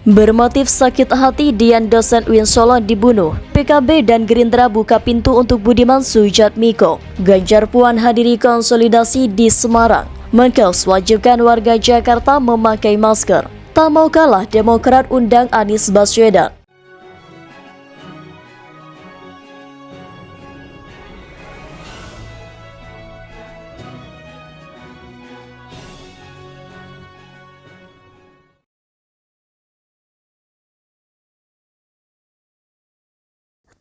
Bermotif sakit hati, Dian dosen UIN Solo dibunuh. PKB dan Gerindra buka pintu untuk Budiman Sujatmiko. Ganjar Puan hadiri konsolidasi di Semarang. Menkes wajibkan warga Jakarta memakai masker. Tak mau kalah, Demokrat undang Anies Baswedan.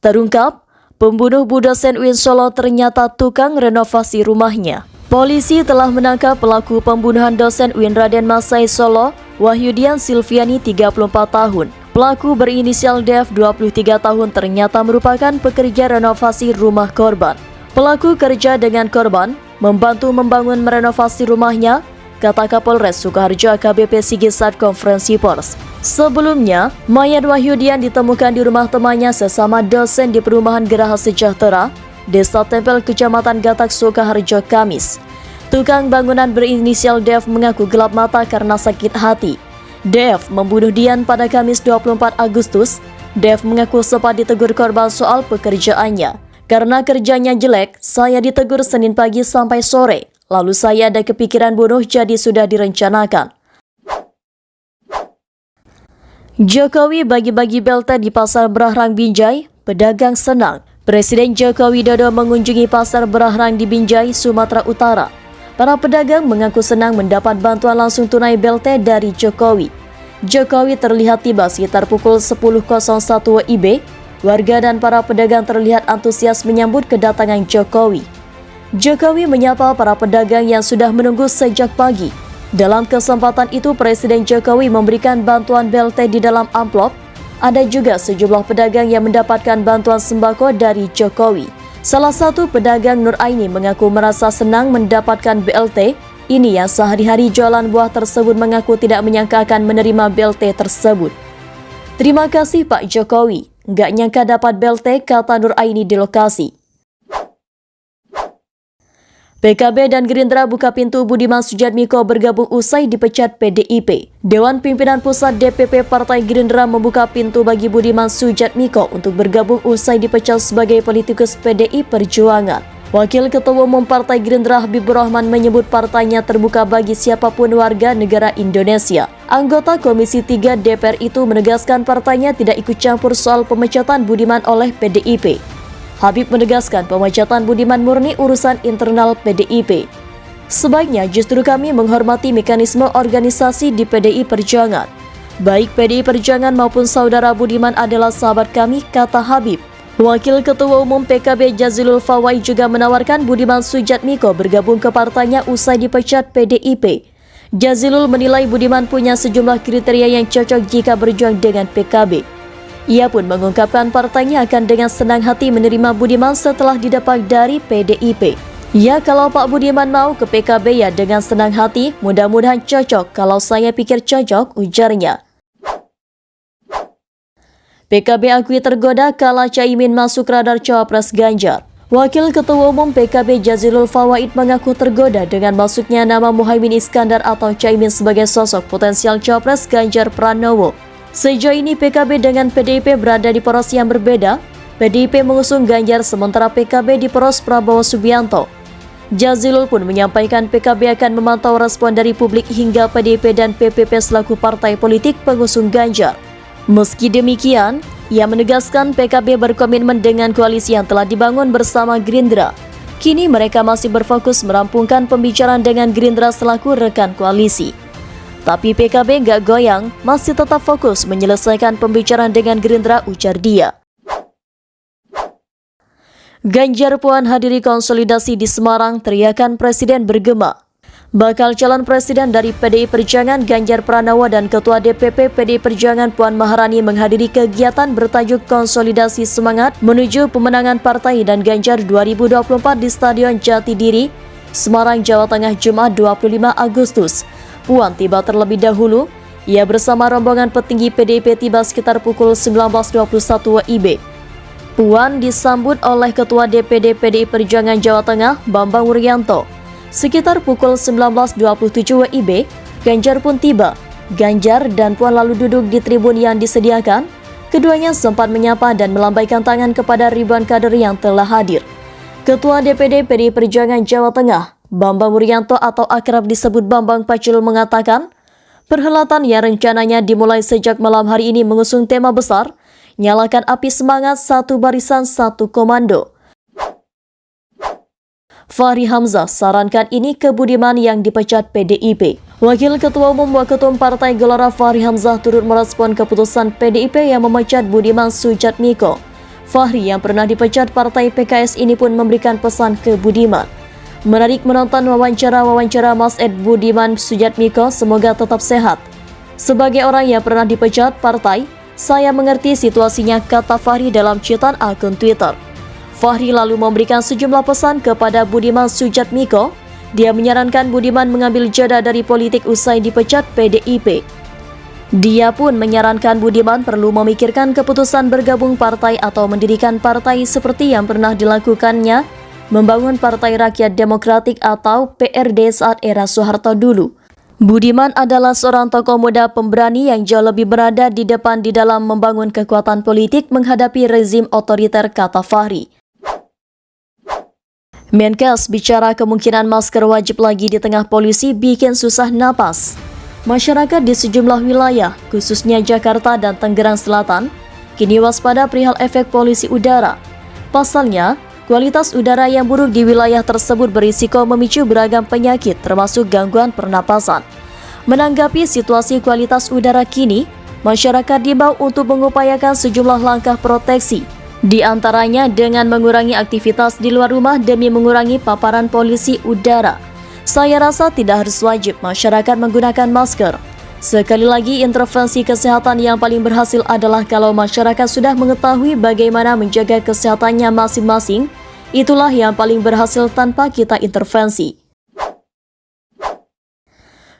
Terungkap, pembunuh dosen UIN Solo ternyata tukang renovasi rumahnya. Polisi telah menangkap pelaku pembunuhan dosen UIN Raden Masai Solo, Wahyudian Silviani 34 tahun. Pelaku berinisial DF 23 tahun ternyata merupakan pekerja renovasi rumah korban. Pelaku kerja dengan korban, membantu membangun merenovasi rumahnya, kata Kapolres Sukoharjo AKBP Sigit saat konferensi pers. Sebelumnya, mayat Wahyudian ditemukan di rumah temannya sesama dosen di perumahan Geraha Sejahtera, Desa Tempel, Kecamatan Gatak, Sukoharjo, Kamis. Tukang bangunan berinisial DF mengaku gelap mata karena sakit hati. DF membunuh Dian pada Kamis 24 Agustus. DF mengaku sempat ditegur korban soal pekerjaannya. Karena kerjanya jelek, saya ditegur Senin pagi sampai sore. Lalu saya ada kepikiran bunuh, jadi sudah direncanakan. Jokowi bagi-bagi belte di Pasar Berahrang Binjai, pedagang senang. Presiden Joko Widodo mengunjungi Pasar Berahrang di Binjai, Sumatera Utara. Para pedagang mengaku senang mendapat bantuan langsung tunai belte dari Jokowi. Jokowi terlihat tiba sekitar pukul 10.01 WIB. Warga dan para pedagang terlihat antusias menyambut kedatangan Jokowi. Jokowi menyapa para pedagang yang sudah menunggu sejak pagi. Dalam kesempatan itu, Presiden Jokowi memberikan bantuan BLT di dalam amplop. Ada juga sejumlah pedagang yang mendapatkan bantuan sembako dari Jokowi. Salah satu pedagang Nur Aini mengaku merasa senang mendapatkan BLT. Ini yang sehari-hari jualan buah tersebut mengaku tidak menyangka akan menerima BLT tersebut. Terima kasih Pak Jokowi, nggak nyangka dapat BLT, kata Nur Aini di lokasi. PKB dan Gerindra buka pintu Budiman Sujatmiko bergabung usai dipecat PDIP. Dewan Pimpinan Pusat DPP Partai Gerindra membuka pintu bagi Budiman Sujatmiko untuk bergabung usai dipecat sebagai politikus PDI Perjuangan. Wakil Ketua Umum Partai Gerindra Habibur Rahman menyebut partainya terbuka bagi siapapun warga negara Indonesia. Anggota Komisi 3 DPR itu menegaskan partainya tidak ikut campur soal pemecatan Budiman oleh PDIP. Habib menegaskan pemecatan Budiman murni urusan internal PDIP. Sebaiknya justru kami menghormati mekanisme organisasi di PDI Perjuangan. Baik PDI Perjuangan maupun saudara Budiman adalah sahabat kami, kata Habib. Wakil Ketua Umum PKB Jazilul Fawai juga menawarkan Budiman Sujatmiko bergabung ke partainya usai dipecat PDIP. Jazilul menilai Budiman punya sejumlah kriteria yang cocok jika berjuang dengan PKB. Ia pun mengungkapkan partainya akan dengan senang hati menerima Budiman setelah didapat dari PDIP. Ya, kalau Pak Budiman mau ke PKB ya dengan senang hati, mudah-mudahan cocok. Kalau saya pikir cocok, ujarnya. PKB akui tergoda kala Caimin masuk radar Cawapres Ganjar. Wakil Ketua Umum PKB Jazilul Fawait mengaku tergoda dengan masuknya nama Muhaimin Iskandar atau Caimin sebagai sosok potensial Cawapres Ganjar Pranowo. Sejauh ini PKB dengan PDIP berada di poros yang berbeda. PDIP mengusung Ganjar sementara PKB di poros Prabowo Subianto. Jazilul pun menyampaikan PKB akan memantau respon dari publik hingga PDIP dan PPP selaku partai politik pengusung Ganjar. Meski demikian, ia menegaskan PKB berkomitmen dengan koalisi yang telah dibangun bersama Gerindra. Kini mereka masih berfokus merampungkan pembicaraan dengan Gerindra selaku rekan koalisi. Tapi PKB nggak goyang, masih tetap fokus menyelesaikan pembicaraan dengan Gerindra, ujar dia. Ganjar Puan hadiri konsolidasi di Semarang, teriakan Presiden bergema. Bakal calon presiden dari PDI Perjuangan Ganjar Pranowo dan Ketua DPP PDI Perjuangan Puan Maharani menghadiri kegiatan bertajuk Konsolidasi Semangat menuju Pemenangan Partai dan Ganjar 2024 di Stadion Jatidiri, Semarang, Jawa Tengah, Jumat 25 Agustus. Puan tiba terlebih dahulu. Ia bersama rombongan petinggi PDIP tiba sekitar pukul 19.21 WIB. Puan disambut oleh Ketua DPD PDI Perjuangan Jawa Tengah, Bambang Wuryanto. Sekitar pukul 19.27 WIB, Ganjar pun tiba. Ganjar dan Puan lalu duduk di tribun yang disediakan. Keduanya sempat menyapa dan melambaikan tangan kepada ribuan kader yang telah hadir. Ketua DPD PDI Perjuangan Jawa Tengah, Bambang Wuryanto atau akrab disebut Bambang Pacul mengatakan, perhelatan yang rencananya dimulai sejak malam hari ini mengusung tema besar, nyalakan api semangat satu barisan satu komando. Fahri Hamzah sarankan ini ke Budiman yang dipecat PDIP. Wakil Ketua Umum Waketum Partai Gelora Fahri Hamzah turut merespon keputusan PDIP yang memecat Budiman Sujatmiko. Fahri yang pernah dipecat Partai PKS ini pun memberikan pesan ke Budiman. Menarik menonton wawancara Mas Ed Budiman Sujatmiko, semoga tetap sehat. Sebagai orang yang pernah dipecat partai, saya mengerti situasinya, kata Fahri dalam cuitan akun Twitter. Fahri lalu memberikan sejumlah pesan kepada Budiman Sujatmiko. Dia menyarankan Budiman mengambil jeda dari politik usai dipecat PDIP. Dia pun menyarankan Budiman perlu memikirkan keputusan bergabung partai atau mendirikan partai seperti yang pernah dilakukannya, membangun Partai Rakyat Demokratik atau PRD saat era Soeharto dulu. Budiman adalah seorang tokoh muda pemberani yang jauh lebih berada di depan di dalam membangun kekuatan politik menghadapi rezim otoriter, kata Fahri. Menkes bicara kemungkinan masker wajib lagi di tengah polisi bikin susah napas. Masyarakat di sejumlah wilayah, khususnya Jakarta dan Tangerang Selatan, kini waspada perihal efek polusi udara. Pasalnya, kualitas udara yang buruk di wilayah tersebut berisiko memicu beragam penyakit termasuk gangguan pernapasan. Menanggapi situasi kualitas udara kini, masyarakat diimbau untuk mengupayakan sejumlah langkah proteksi. Di antaranya dengan mengurangi aktivitas di luar rumah demi mengurangi paparan polusi udara. Saya rasa tidak harus wajib masyarakat menggunakan masker. Sekali lagi, intervensi kesehatan yang paling berhasil adalah kalau masyarakat sudah mengetahui bagaimana menjaga kesehatannya masing-masing. Itulah yang paling berhasil tanpa kita intervensi.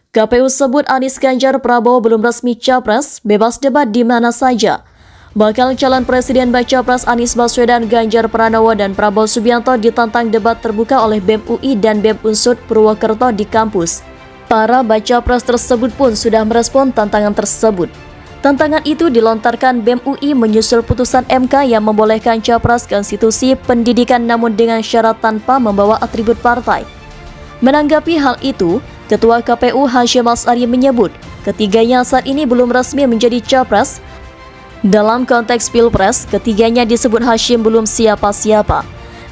KPU sebut Anies Ganjar Prabowo belum resmi capres, bebas debat di mana saja. Bakal calon presiden baca pres Anies Baswedan, Ganjar Pranowo, dan Prabowo Subianto ditantang debat terbuka oleh BEM UI dan BEM Unsud Purwokerto di kampus. Para baca pres tersebut pun sudah merespon tantangan tersebut. Tantangan itu dilontarkan BEM UI menyusul putusan MK yang membolehkan capres ke institusi pendidikan namun dengan syarat tanpa membawa atribut partai. Menanggapi hal itu, Ketua KPU Hasyim Asy'ari menyebut ketiganya saat ini belum resmi menjadi capres. Dalam konteks Pilpres, ketiganya disebut Hasyim belum siapa-siapa.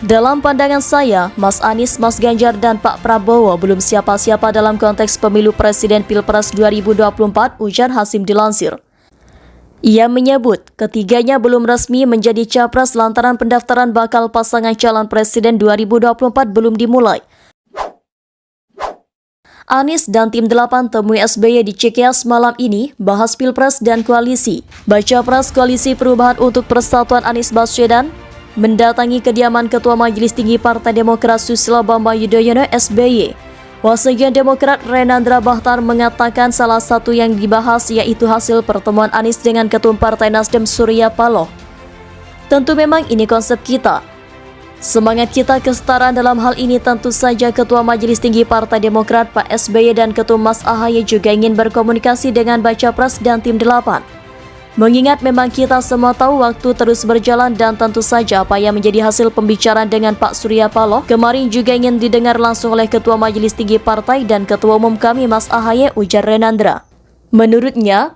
Dalam pandangan saya, Mas Anies, Mas Ganjar, dan Pak Prabowo belum siapa-siapa dalam konteks pemilu presiden Pilpres 2024, ujar Hasyim dilansir. Ia menyebut ketiganya belum resmi menjadi capres lantaran pendaftaran bakal pasangan calon presiden 2024 belum dimulai. Anies dan tim 8 temui SBY di Cikeas malam ini bahas Pilpres dan koalisi. Baca pres Koalisi Perubahan untuk Persatuan Anies Baswedan mendatangi kediaman Ketua Majelis Tinggi Partai Demokrat Susilo Bambang Yudhoyono SBY. Wasekjen Demokrat Renandra Bahtar mengatakan salah satu yang dibahas yaitu hasil pertemuan Anies dengan Ketum Partai Nasdem Surya Paloh. Tentu memang ini konsep kita. Semangat kita kesetaraan dalam hal ini tentu saja Ketua Majelis Tinggi Partai Demokrat Pak SBY dan Ketum Mas AHY juga ingin berkomunikasi dengan baca pres dan tim 8. Mengingat memang kita semua tahu waktu terus berjalan dan tentu saja apa yang menjadi hasil pembicaraan dengan Pak Surya Paloh kemarin juga ingin didengar langsung oleh Ketua Majelis Tinggi Partai dan Ketua Umum kami Mas AHY, ujar Renandra. Menurutnya,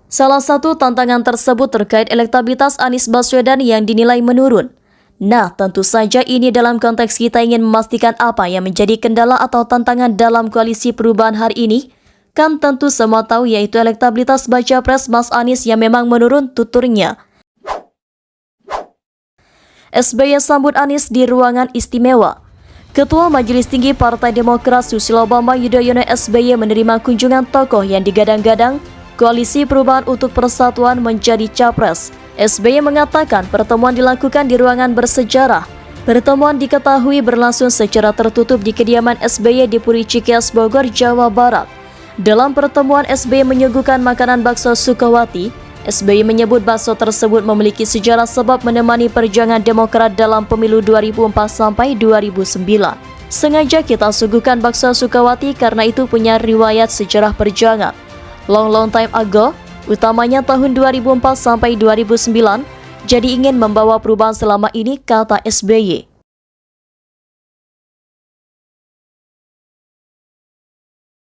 salah satu tantangan tersebut terkait elektabilitas Anies Baswedan yang dinilai menurun. Nah, tentu saja ini dalam konteks kita ingin memastikan apa yang menjadi kendala atau tantangan dalam koalisi perubahan hari ini. Kan tentu semua tahu yaitu elektabilitas baca pres Mas Anies yang memang menurun, tuturnya. SBY sambut Anies di ruangan istimewa. Ketua Majelis Tinggi Partai Demokrat Susilo Bambang Yudhoyono SBY menerima kunjungan tokoh yang digadang-gadang Koalisi Perubahan untuk Persatuan menjadi capres. SBY mengatakan pertemuan dilakukan di ruangan bersejarah. Pertemuan diketahui berlangsung secara tertutup di kediaman SBY di Puri Cikeas, Bogor, Jawa Barat. Dalam pertemuan SBY menyuguhkan makanan bakso Sukawati. SBY menyebut bakso tersebut memiliki sejarah sebab menemani perjuangan Demokrat dalam pemilu 2004 sampai 2009. Sengaja kita suguhkan bakso Sukawati karena itu punya riwayat sejarah perjuangan. long time ago, utamanya tahun 2004 sampai 2009, jadi ingin membawa perubahan selama ini, kata SBY.